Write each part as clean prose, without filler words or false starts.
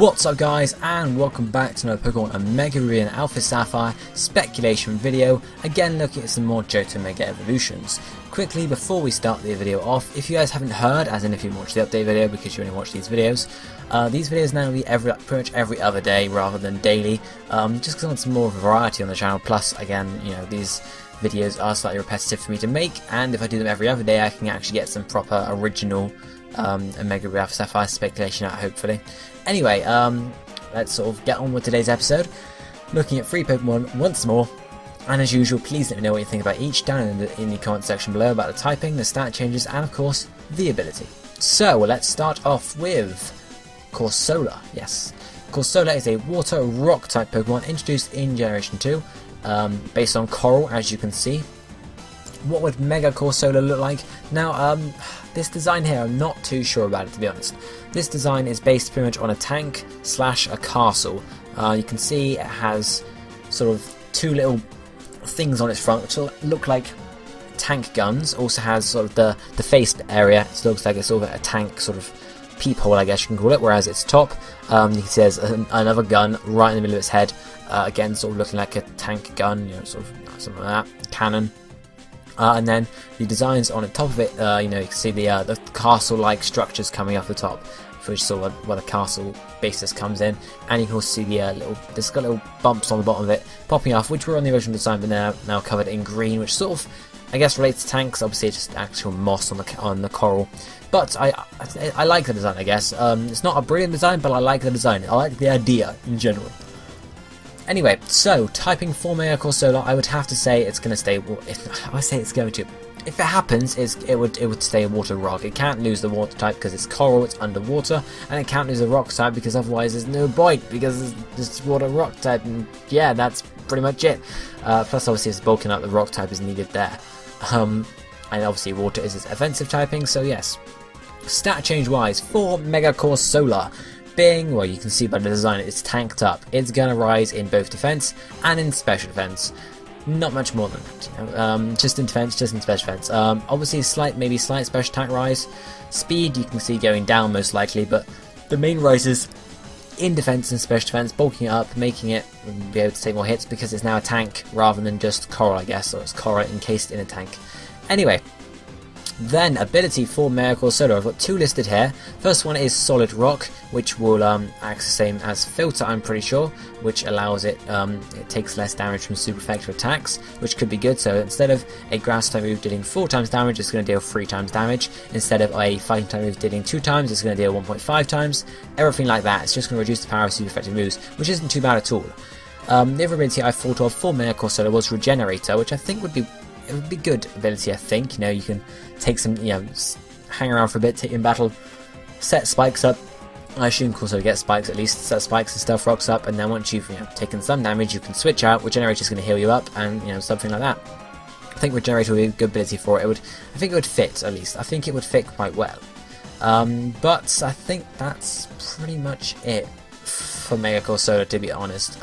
What's up guys, and welcome back to another Pokemon Omega Ruby and Alpha Sapphire speculation video, again looking at some more Johto Mega evolutions. Quickly before we start the video off, if you guys haven't heard, as in if you watched the update video because you only watch these videos now will be pretty much every other day rather than daily, just because I want some more variety on the channel. Plus again, you know, these videos are slightly repetitive for me to make, and if I do them every other day I can actually get some proper original Omega Ruby Alpha Sapphire speculation out, hopefully. Anyway, let's sort of get on with today's episode, looking at 3 Pokemon once more, and as usual, please let me know what you think about each down in the comment section below, about the typing, the stat changes, and of course, the ability. So, let's start off with Corsola. Yes, Corsola is a Water Rock type Pokemon introduced in Generation 2, based on Coral, as you can see. What would Mega Corsola look like? Now, this design here, I'm not too sure about it, to be honest. This design is based pretty much on a tank slash a castle. You can see it has sort of 2 little things on its front which look like tank guns. Also has sort of the face area. It looks like it's sort of a tank sort of peephole, I guess you can call it, whereas its top, you can see there's another gun right in the middle of its head. Again, sort of looking like a tank gun, you know, sort of something like that, cannon. And then the designs on the top of it, you know, you can see the castle-like structures coming off the top, which is sort of where the castle basis comes in. And you can also see the there's got little bumps on the bottom of it popping off, which were on the original design, but now covered in green, which sort of, I guess, relates to tanks. Obviously, it's just actual moss on the coral. But I like the design, I guess. It's not a brilliant design, but I like the design. I like the idea in general. Anyway, so typing for Mega Corsola, I would have to say it's going to stay. If I say it's going to, if it happens, it would stay a Water Rock. It can't lose the Water type because it's Coral, it's underwater, and it can't lose the Rock type because otherwise there's no point, because it's Water Rock type, and yeah, that's pretty much it. Plus, obviously, it's bulking up, the Rock type is needed there, and obviously Water is its offensive typing. So yes, stat change wise for Mega Corsola. Being, well, you can see by the design, it's tanked up. It's going to rise in both defense and in special defense. Not much more than that, you know? Just in defense, just in special defense. Obviously, maybe slight special attack rise. Speed, you can see going down most likely, but the main rises in defense and special defense, bulking it up, making it be able to take more hits because it's now a tank rather than just Coral, I guess, or it's Coral encased in a tank. Anyway. Then, ability for Mega Corsola. I've got 2 listed here. First one is Solid Rock, which will act the same as Filter, I'm pretty sure, which allows it, it takes less damage from super effective attacks, which could be good. So instead of a grass type move dealing 4 times damage, it's going to deal 3 times damage. Instead of a fighting type move dealing 2 times, it's going to deal 1.5 times. Everything like that. It's just going to reduce the power of super effective moves, which isn't too bad at all. The other ability I thought of for Mega Corsola was Regenerator, which I think would be good ability. I think, you know, you can take some, you know, hang around for a bit, take in battle, set spikes up. I assume Corsola gets spikes at least, set spikes and stuff, rocks up, and then once you've, you know, taken some damage, you can switch out. Regenerator is going to heal you up, and, you know, something like that. I think Regenerator would be a good ability for it. I think it would fit, at least. I think it would fit quite well. But I think that's pretty much it for Mega Corsola, to be honest.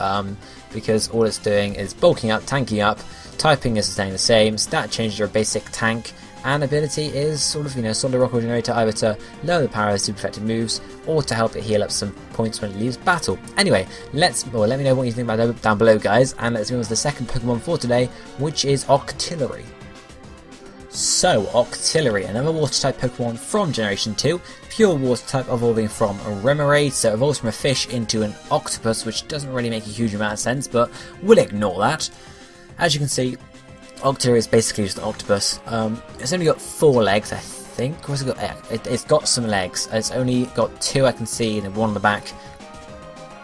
Because all it's doing is bulking up, tanking up. Typing is staying the same, stat changes are a basic tank, and ability is sort of, you know, Solid Rock Regenerator, either to lower the power of super effective moves or to help it heal up some points when it leaves battle. Anyway, let me know what you think about that down below, guys, and let's move on to the second Pokemon for today, which is Octillery. So, Octillery, another water type Pokemon from Generation 2, pure water type evolving from a Remoraid, so it evolves from a fish into an octopus, which doesn't really make a huge amount of sense, but we'll ignore that. As you can see, Octillery is basically just an octopus. It's only got 4 legs, I think. What's it got? Yeah, it's got some legs. It's only got 2 I can see, and 1 on the back.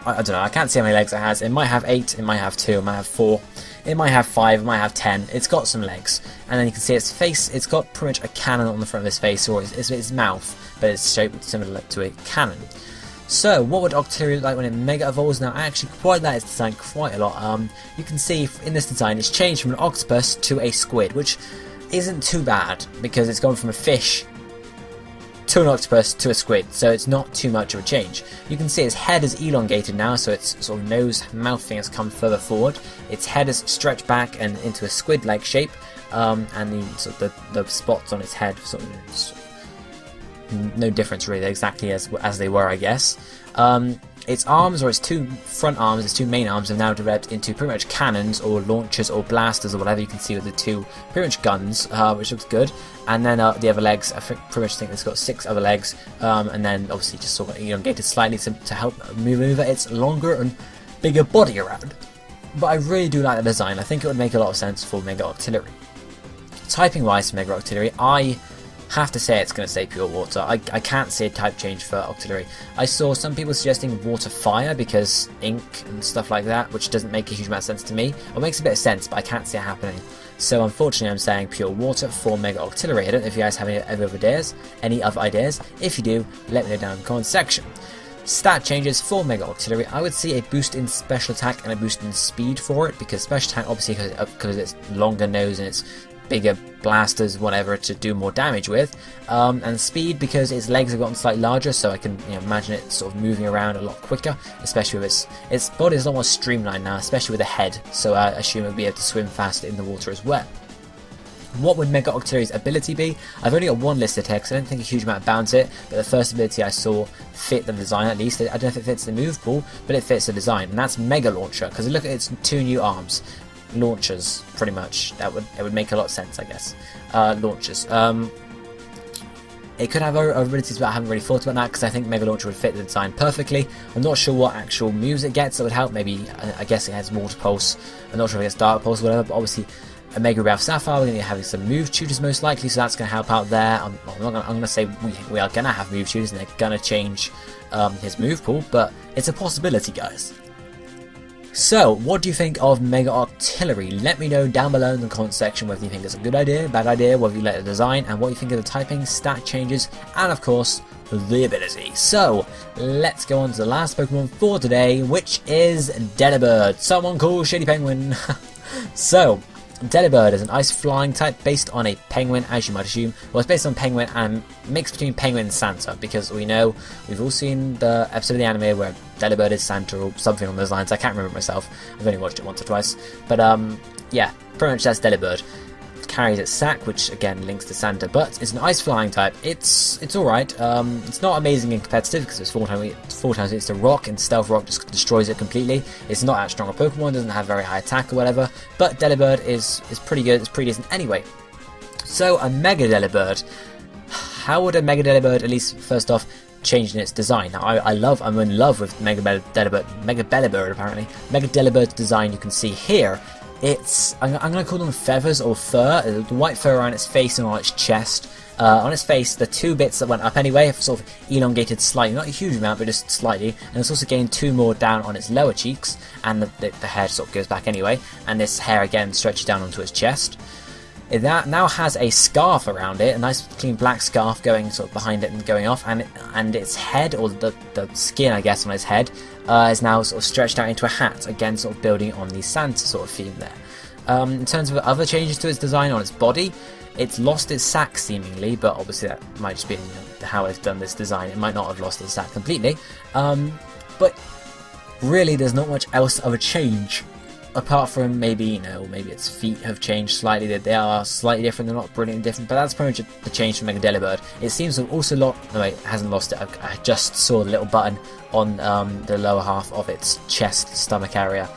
I don't know, I can't see how many legs it has. It might have 8, it might have 2, it might have 4, it might have 5, it might have 10. It's got some legs. And then you can see its face, it's got pretty much a cannon on the front of its face, or its mouth, but it's shaped similar to a cannon. So, what would Octillery look like when it Mega Evolves? Now, I actually quite like its design quite a lot. You can see in this design it's changed from an octopus to a squid, which isn't too bad because it's gone from a fish to an octopus to a squid, so it's not too much of a change. You can see its head is elongated now, so its sort of nose, mouth thing has come further forward. Its head is stretched back and into a squid-like shape, and the spots on its head sort of no difference really, exactly as they were, I guess. its arms, or its two front arms, its two main arms, have now developed into pretty much cannons or launchers or blasters or whatever. You can see with the two pretty much guns, which looks good. And then the other legs, I pretty much think it's got 6 other legs, and then obviously just sort of elongated slightly to help move its longer and bigger body around. But I really do like the design. I think it would make a lot of sense for Mega Octillery. Typing wise for Mega Octillery, I have to say it's going to stay pure water. I can't see a type change for Octillery. I saw some people suggesting water fire because ink and stuff like that, which doesn't make a huge amount of sense to me. It makes a bit of sense, but I can't see it happening. So unfortunately I'm saying pure water for Mega Octillery. I don't know if you guys have any other ideas. If you do, let me know down in the comments section. Stat changes for Mega Octillery, I would see a boost in special attack and a boost in speed for it, because special attack obviously because it's longer nose and it's bigger blasters, whatever, to do more damage with, and speed because its legs have gotten slightly larger, so I can imagine it sort of moving around a lot quicker, especially with its body is a lot more streamlined now, especially with the head, so I assume it will be able to swim faster in the water as well. What would Mega Octillery's ability be? I've only got one listed here because I don't think a huge amount about it, but the first ability I saw fit the design at least. I don't know if it fits the move pool, but it fits the design, and that's Mega Launcher, because look at its 2 new arms. Launchers, pretty much. It would make a lot of sense, I guess. Launchers. It could have other abilities, but I haven't really thought about that because I think Mega Launcher would fit the design perfectly. I'm not sure what actual moves it gets that would help. Maybe, I guess it has Water Pulse. I'm not sure if it gets Dark Pulse or whatever, but obviously a Mega Ralph Sapphire, we're going to be having some move tutors most likely, so that's going to help out there. I'm going to say we are going to have move tutors and they're going to change his move pool, but it's a possibility, guys. So, what do you think of Mega Octillery? Let me know down below in the comment section whether you think it's a good idea, bad idea, whether you like the design, and what you think of the typing, stat changes, and of course, the ability. So, let's go on to the last Pokemon for today, which is Delibird, someone called Shady Penguin. So, Delibird is an ice flying type based on a penguin, as you might assume. Well, it's based on penguin and mixed between penguin and Santa, because we've all seen the episode of the anime where Delibird is Santa or something on those lines. I can't remember myself. I've only watched it once or twice. But yeah, pretty much that's Delibird. It carries its sack, which again links to Santa, but it's an ice flying type. It's alright. It's not amazing and competitive because it's 4 times it's a rock, and Stealth Rock just destroys it completely. It's not that strong a Pokemon, doesn't have very high attack or whatever, but Delibird is pretty good, it's pretty decent anyway. So a Mega Delibird. How would a Mega Delibird, at least first off, change in its design? Now I'm in love with Mega Delibird apparently. Mega Delibird's design you can see here. I'm going to call them feathers or fur. The white fur around its face and on its chest. On its face, the 2 bits that went up anyway have sort of elongated slightly, not a huge amount, but just slightly. And it's also gained 2 more down on its lower cheeks, and the hair sort of goes back anyway. And this hair again stretches down onto its chest. It now has a scarf around it, a nice clean black scarf going sort of behind it and going off, and its head, or the skin I guess on its head, is now sort of stretched out into a hat, again sort of building on the Santa sort of theme there. In terms of other changes to its design on its body, it's lost its sack seemingly, but obviously that might just be how it's done this design. It might not have lost its sack completely, but really there's not much else of a change. Apart from maybe its feet have changed slightly, that they are slightly different, they're not brilliantly different, but that's pretty much the change from Mega Delibird. It seems to have also it hasn't lost it. I just saw the little button on the lower half of its chest, stomach area.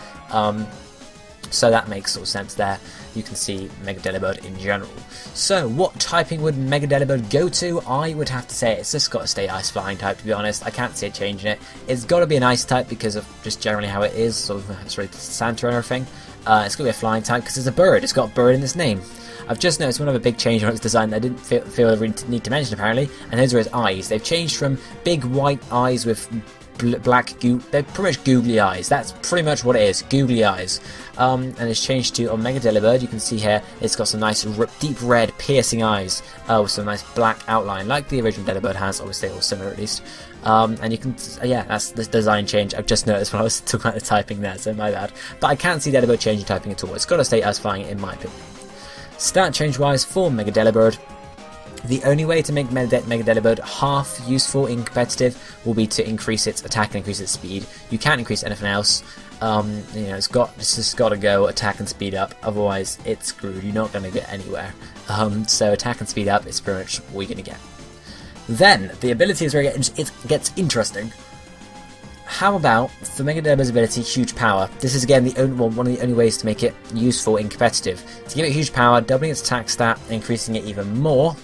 So that makes sort of sense there. You can see Mega Delibird in general. So what typing would Mega Delibird go to? I would have to say it's just got to stay ice flying type, to be honest. I can't see it changing it. It's got to be an ice type because of just generally how it is, sort of it's related to Santa and everything. It's got to be a flying type because it's a bird. It's got bird in its name. I've just noticed one other big change on its design that I didn't feel I need to mention apparently, and those are its eyes. They've changed from big white eyes with they're pretty much googly eyes. That's pretty much what it is, googly eyes. And it's changed to on Mega Delibird. You can see here it's got some nice deep red piercing eyes with some nice black outline, like the original Delibird has, obviously, or similar at least. And you can, yeah, that's the design change I've just noticed when I was talking about the typing there, so my bad. But I can't see Delibird changing typing at all. It's got to stay as flying in my opinion. Stat change wise for Mega Delibird, the only way to make Mega Delibird half useful in competitive will be to increase its attack and increase its speed. You can't increase anything else. It's just got to go attack and speed up. Otherwise, it's screwed. You're not going to get anywhere. So attack and speed up is pretty much what you're going to get. Then the ability is where it gets interesting. how about for Mega Delibird's ability, Huge Power? This is again one of the only ways to make it useful in competitive. To give it huge power, doubling its attack stat, increasing it even more,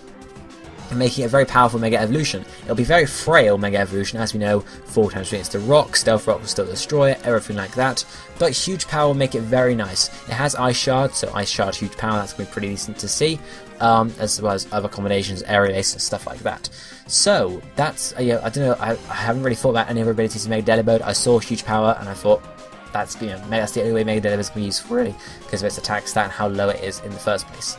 and making it a very powerful Mega Evolution. It'll be very frail Mega Evolution, as we know, 4 times against the Rock, Stealth Rock will still destroy it, everything like that, but Huge Power will make it very nice. It has Ice Shard, so Ice Shard, Huge Power, that's going to be pretty decent to see, as well as other combinations, Aerial Ace and stuff like that. So, that's, I don't know, I haven't really thought about any other abilities to Mega Delibird. I saw Huge Power, and I thought, that's, that's the only way Mega Delibird is going to be useful, really, because of its attack stat and how low it is in the first place.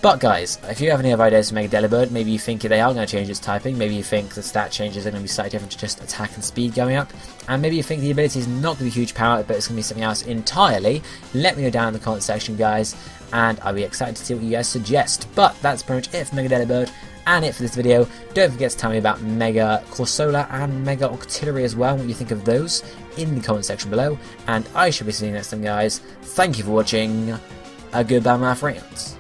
But guys, if you have any other ideas for Mega Delibird, maybe you think they are going to change its typing, maybe you think the stat changes are going to be slightly different to just attack and speed going up, and maybe you think the ability is not going to be huge power, but it's going to be something else entirely, let me know down in the comment section, guys, and I'll be excited to see what you guys suggest. But that's pretty much it for Mega Delibird, and it for this video. Don't forget to tell me about Mega Corsola and Mega Octillery as well, what you think of those in the comment section below, and I shall be seeing you next time, guys. Thank you for watching, goodbye my friends.